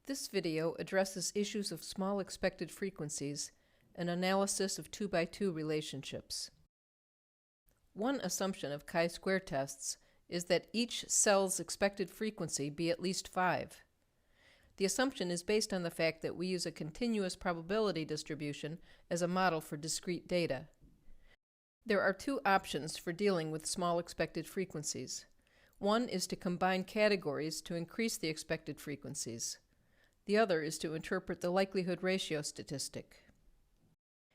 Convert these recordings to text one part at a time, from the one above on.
This video addresses issues of small expected frequencies and analysis of 2x2 relationships. One assumption of chi-square tests is that each cell's expected frequency be at least 5. The assumption is based on the fact that we use a continuous probability distribution as a model for discrete data. There are two options for dealing with small expected frequencies. One is to combine categories to increase the expected frequencies. The other is to interpret the likelihood ratio statistic.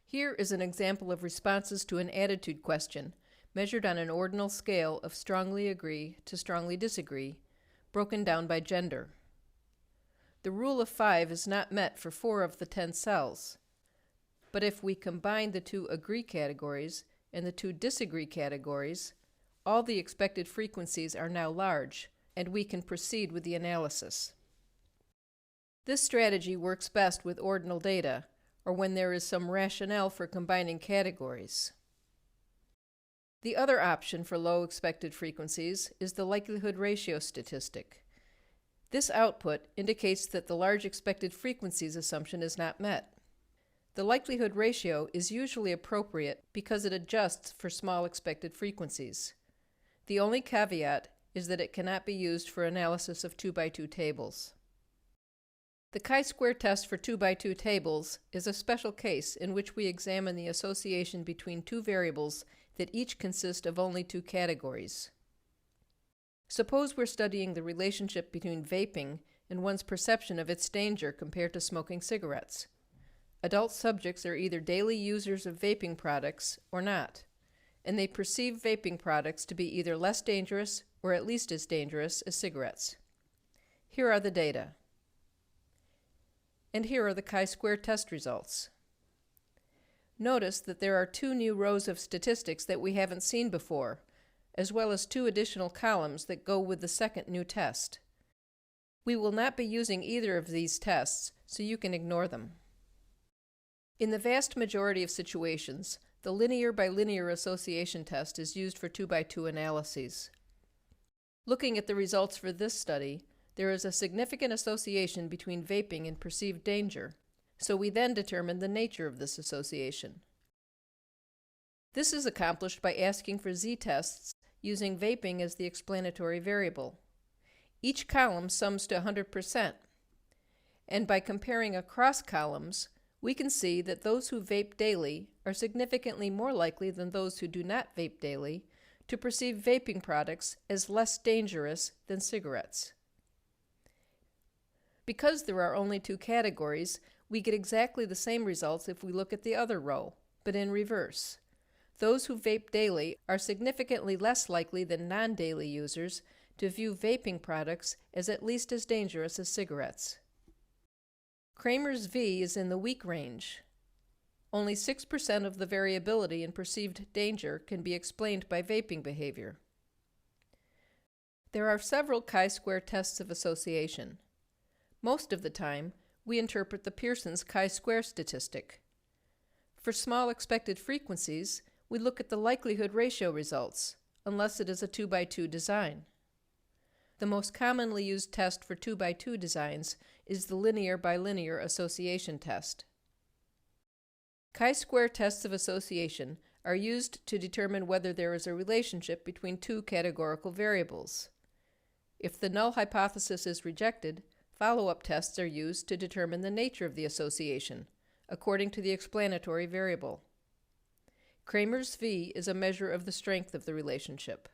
Here is an example of responses to an attitude question measured on an ordinal scale of strongly agree to strongly disagree, broken down by gender. The rule of 5 is not met for 4 of the 10 cells, but if we combine the 2 agree categories and the 2 disagree categories, all the expected frequencies are now large, and we can proceed with the analysis. This strategy works best with ordinal data, or when there is some rationale for combining categories. The other option for low expected frequencies is the likelihood ratio statistic. This output indicates that the large expected frequencies assumption is not met. The likelihood ratio is usually appropriate because it adjusts for small expected frequencies. The only caveat is that it cannot be used for analysis of 2x2 tables. The chi-square test for 2x2 tables is a special case in which we examine the association between two variables that each consist of only 2 categories. Suppose we're studying the relationship between vaping and one's perception of its danger compared to smoking cigarettes. Adult subjects are either daily users of vaping products or not, and they perceive vaping products to be either less dangerous or at least as dangerous as cigarettes. Here are the data. And here are the chi-square test results. Notice that there are 2 new rows of statistics that we haven't seen before, as well as 2 additional columns that go with the second new test. We will not be using either of these tests, so you can ignore them. In the vast majority of situations, the linear by linear association test is used for 2x2 analyses. Looking at the results for this study, there is a significant association between vaping and perceived danger, so we then determine the nature of this association. This is accomplished by asking for z-tests using vaping as the explanatory variable. Each column sums to 100%, and by comparing across columns, we can see that those who vape daily are significantly more likely than those who do not vape daily to perceive vaping products as less dangerous than cigarettes. Because there are only 2 categories, we get exactly the same results if we look at the other row, but in reverse. Those who vape daily are significantly less likely than non-daily users to view vaping products as at least as dangerous as cigarettes. Kramer's V is in the weak range. Only 6% of the variability in perceived danger can be explained by vaping behavior. There are several chi-square tests of association. Most of the time, we interpret the Pearson's chi-square statistic. For small expected frequencies, we look at the likelihood ratio results, unless it is a 2x2 design. The most commonly used test for 2x2 designs is the linear by linear association test. Chi-square tests of association are used to determine whether there is a relationship between 2 categorical variables. If the null hypothesis is rejected, follow-up tests are used to determine the nature of the association, according to the explanatory variable. Kramer's V is a measure of the strength of the relationship.